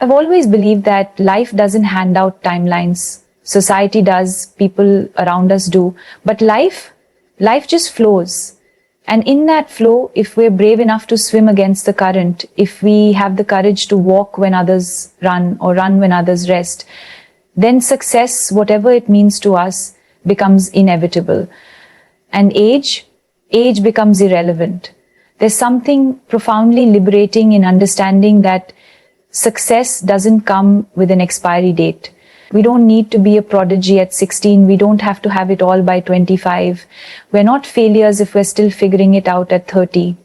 I've always believed that life doesn't hand out timelines. Society does, people around us do, but life just flows. And in that flow, if we're brave enough to swim against the current, if we have the courage to walk when others run or run when others rest, then success, whatever it means to us, becomes inevitable. And age becomes irrelevant. There's something profoundly liberating in understanding that success doesn't come with an expiry date. We don't need to be a prodigy at 16. We don't have to have it all by 25. We're not failures if we're still figuring it out at 30.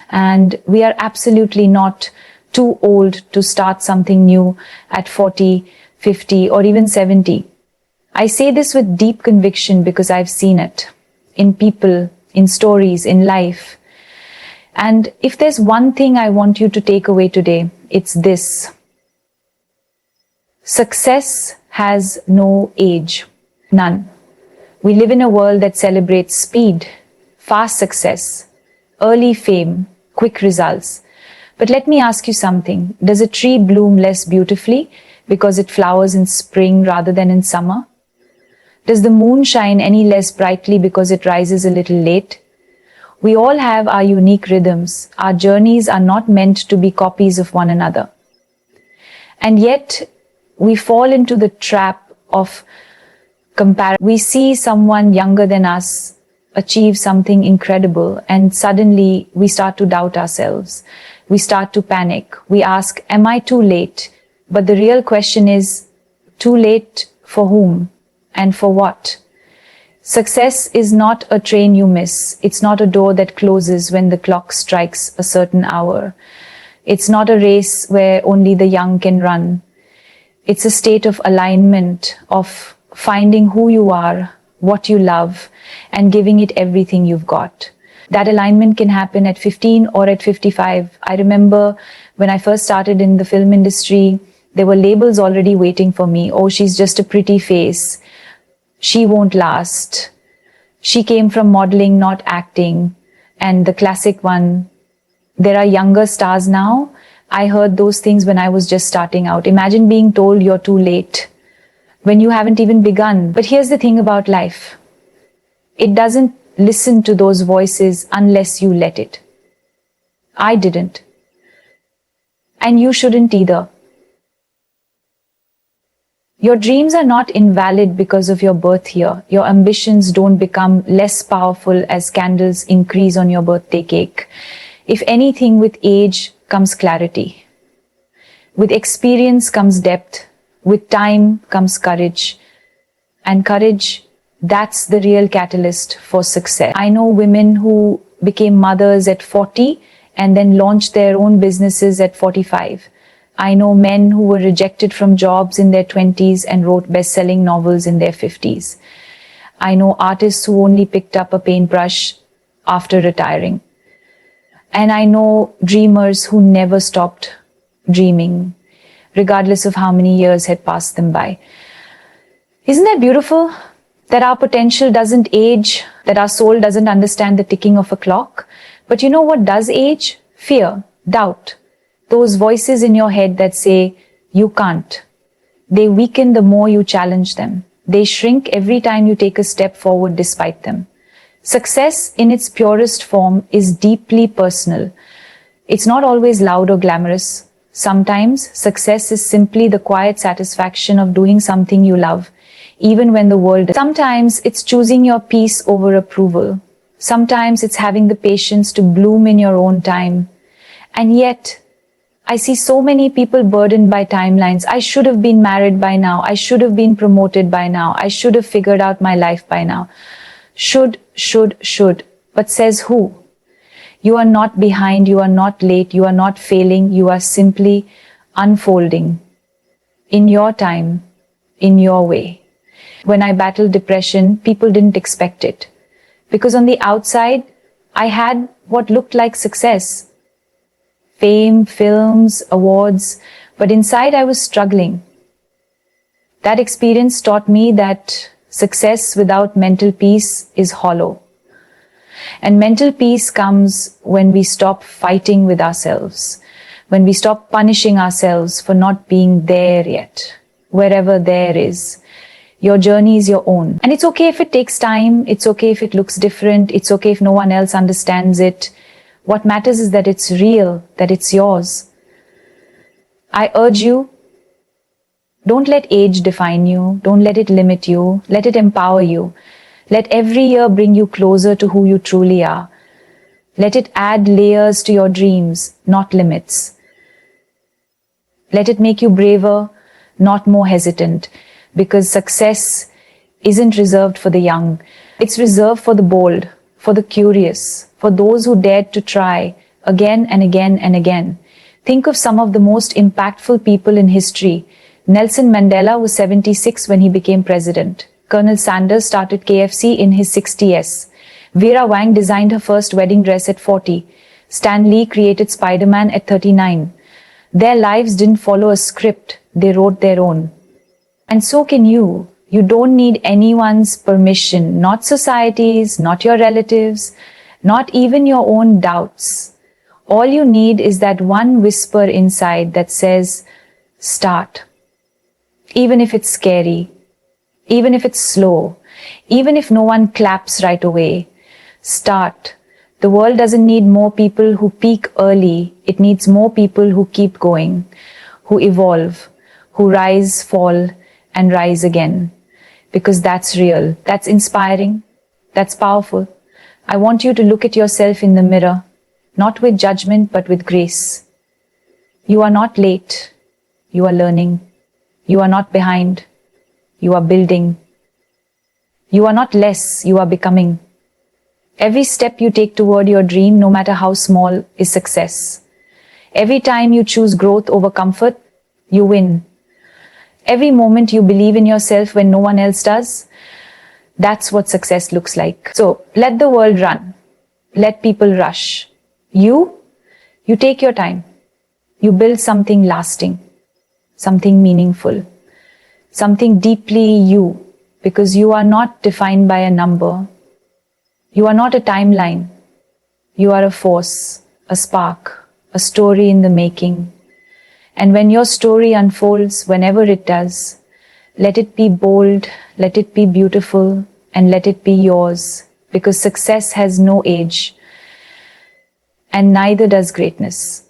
And we are absolutely not too old to start something new at 40, 50, or even 70. I say this with deep conviction because I've seen it in people, in stories, in life. And if there's one thing I want you to take away today, it's this. Success has no age. None. We live in a world that celebrates speed, fast success, early fame, quick results. But let me ask you something. Does a tree bloom less beautifully because it flowers in spring rather than in summer? Does the moon shine any less brightly because it rises a little late? We all have our unique rhythms. Our journeys are not meant to be copies of one another. And yet, we fall into the trap of comparison. We see someone younger than us achieve something incredible, and suddenly we start to doubt ourselves. We start to panic. We ask, am I too late? But the real question is, too late for whom and for what? Success is not a train you miss. It's not a door that closes when the clock strikes a certain hour. It's not a race where only the young can run. It's a state of alignment, of finding who you are, what you love, and giving it everything you've got. That alignment can happen at 15 or at 55. I remember when I first started in the film industry, there were labels already waiting for me. Oh, she's just a pretty face. She won't last. She came from modeling, not acting. And the classic one, there are younger stars now. I heard those things when I was just starting out. Imagine being told you're too late when you haven't even begun. But here's the thing about life. It doesn't listen to those voices unless you let it. I didn't. And you shouldn't either. Your dreams are not invalid because of your birth year. Your ambitions don't become less powerful as candles increase on your birthday cake. If anything, with age comes clarity. With experience comes depth. With time comes courage. And courage, that's the real catalyst for success. I know women who became mothers at 40 and then launched their own businesses at 45. I know men who were rejected from jobs in their 20s and wrote best-selling novels in their 50s. I know artists who only picked up a paintbrush after retiring. And I know dreamers who never stopped dreaming, regardless of how many years had passed them by. Isn't that beautiful? That our potential doesn't age, that our soul doesn't understand the ticking of a clock. But you know what does age? Fear, doubt. Those voices in your head that say, you can't. They weaken the more you challenge them. They shrink every time you take a step forward despite them. Success in its purest form is deeply personal. It's not always loud or glamorous. Sometimes success is simply the quiet satisfaction of doing something you love, even when the world... Sometimes it's choosing your peace over approval. Sometimes it's having the patience to bloom in your own time. And yet, I see so many people burdened by timelines. I should have been married by now. I should have been promoted by now. I should have figured out my life by now. Should. But says who? You are not behind. You are not late. You are not failing. You are simply unfolding in your time, in your way. When I battled depression, people didn't expect it. Because on the outside, I had what looked like success. Fame, films, awards, but inside I was struggling. That experience taught me that success without mental peace is hollow. And mental peace comes when we stop fighting with ourselves, when we stop punishing ourselves for not being there yet, wherever there is. Your journey is your own. And it's okay if it takes time. It's okay if it looks different. It's okay if no one else understands it. What matters is that it's real, that it's yours. I urge you, don't let age define you. Don't let it limit you. Let it empower you. Let every year bring you closer to who you truly are. Let it add layers to your dreams, not limits. Let it make you braver, not more hesitant, because success isn't reserved for the young. It's reserved for the bold, for the curious, for those who dared to try again and again and again. Think of some of the most impactful people in history. Nelson Mandela was 76 when he became president. Colonel Sanders started KFC in his 60s. Vera Wang designed her first wedding dress at 40. Stan Lee created Spider-Man at 39. Their lives didn't follow a script, they wrote their own. And so can you. You don't need anyone's permission, not society's, not your relatives, not even your own doubts. All you need is that one whisper inside that says, start. Even if it's scary, even if it's slow, even if no one claps right away, start. The world doesn't need more people who peak early. It needs more people who keep going, who evolve, who rise, fall, and rise again. Because that's real, that's inspiring, that's powerful. I want you to look at yourself in the mirror, not with judgment, but with grace. You are not late. You are learning. You are not behind. You are building. You are not less. You are becoming. Every step you take toward your dream, no matter how small, is success. Every time you choose growth over comfort, you win. Every moment you believe in yourself when no one else does, that's what success looks like. So let the world run. Let people rush. You take your time. You build something lasting, something meaningful, something deeply you, because you are not defined by a number. You are not a timeline. You are a force, a spark, a story in the making. And when your story unfolds, whenever it does, let it be bold, let it be beautiful, and let it be yours, because success has no age, and neither does greatness.